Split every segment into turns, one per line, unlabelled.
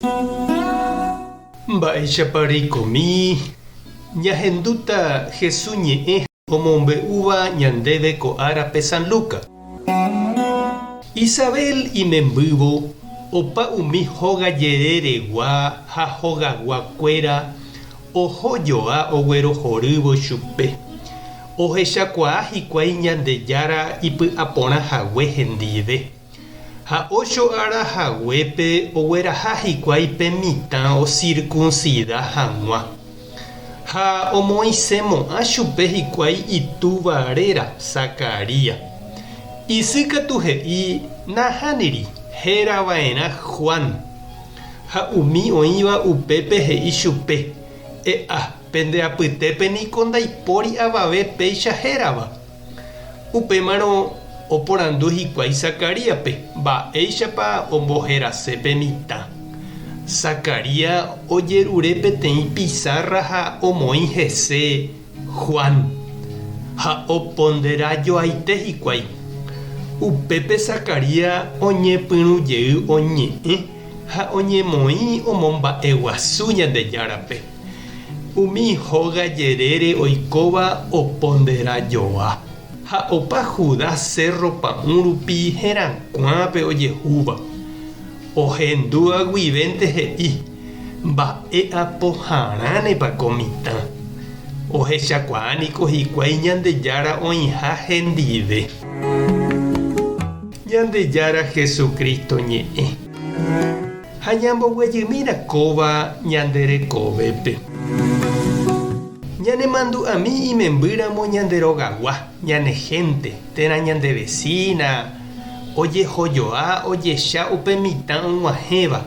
Mba'éichaparikomi ñahendúta Jesús ñe'ẽ omombe'úva ñandéve ko árape San Lucas. Isabel imembývo opa umi hogajereregua ha hogaguakuéra ohojoa oguerohorývo chupe ohechakuaa hikuái Ñandejára ipy'aporãhague hendive ha ocho arahaguépe ogueraha hikuái pe mitã ocircuncida hag̃ua ha omoĩsemo'ã chupe hikuái itúvarera Zacaria. Isykatu he'i nahániri hérava'erã Juan ha umi oĩva upépe he'i chupe pendeapytépe niko ndaipóri avave péicha hérava. Upémarõ oporandu hikuái Zacaríape mba'éichapa omboherase pe mitã. Zacaria ojerure peteĩ pizarra ha omoĩ hese Juan ha oponderajoaite hikuái. Upépe Zacaria oñepyrũjey oñe'ẽ ha oñemoĩ omomba'eguasu Ñandejárape. Umi hógajerére oikóva oponderajoa ha opa Judas Cerro-Pa'ũ rupi herakuãpe ojehúva. Ohendu aguyvénte he'i mba'e apoharãnepa ko mitã. Ohechakuaániko hikuái Ñandejára oĩha hendive. Ñandejára Jesucristo ñe'ẽ ha ñamboguejymírakóva ñanderekovépe. Ñanemandu'ami imembýramo ñanderogagua ñane gente térã ñande vecina ojehojoa ojecha upe mitã og̃uahẽva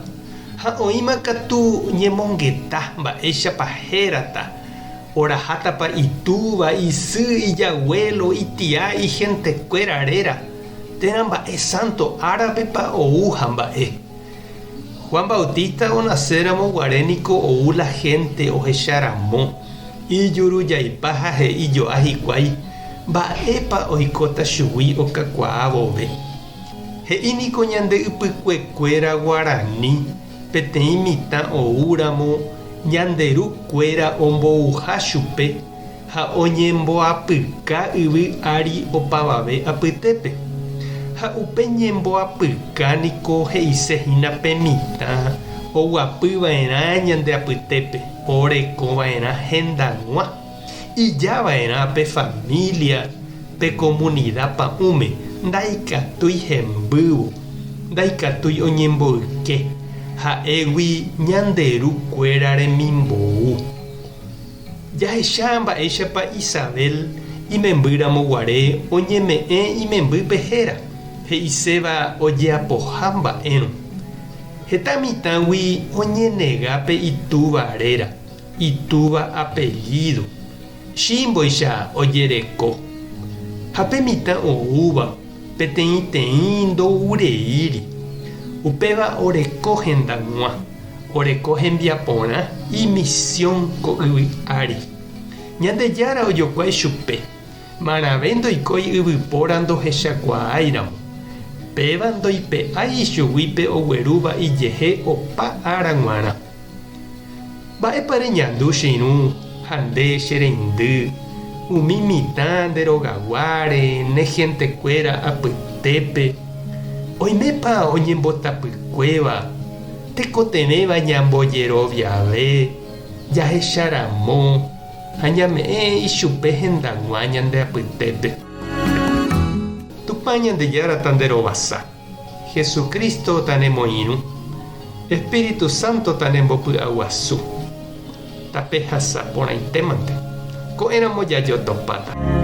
ha oĩma katu ñemongeta mba'éichapa hérata orahátapa itúva isy ijaguelo itia igentekuérarera térã mba'e santo árapepa ou ha mba'e. Juan Bautista onaséramo guaréniko ou la gente ohecharamo ijurujaipa ha he'ijoa hikuái mba'épa oikóta chugui okakuaa vove. He'íniko ñande ypykuekuéra Guarani peteĩ mitã oúramo ñanderukuéra ombouha chupe ha oñemboapyka yvy ári opavave apytépe. Ha upe ñemboapyka niko he'isehína pe mitã oguapyva'erã ñande apytépe orekova'erã hendag̃ua ijava'erã pe familia pe comunidad pa'ũme ndaikatúi hembývo ndaikatúi oñemboyke ha'égui ñanderukuéra remimbou. Jahecha mba'éichapa Isabel imembýramo guare oñeme'ẽ imembýpe héra he'iséva ojeapoha mba'érõ. Heta mitãgui oñenega pe itúvarera itúva apellido chimboicha ojereko ha pe mitã oúva peteĩteĩ ndoureíri upéva oreko hendag̃ua oreko hembiaporã imisión ko yvy ári. Ñandejára ojokuái chupe marave ndoikói yvypóra ndohechakuaáiramo péva ndoipe'ái chugui oguerúva ijehe opa ára g̃uarã. Mba'épa reñandu che irũ ha nde che reindy umi mitã nderogaguáre ne gentekuéra apytépe oimépa oñembotapykuéva tekotevẽva ñambojeroviave jahecharamo ha ñame'ẽ ichupe hendag̃ua ñande apytépe. Tupã Ñandejára tanderovasa, Jesucristo tanemoirũ, Espíritu Santo tanembopy'aguasu, tapehasa porãitémante ko'ẽramo jajotopáta.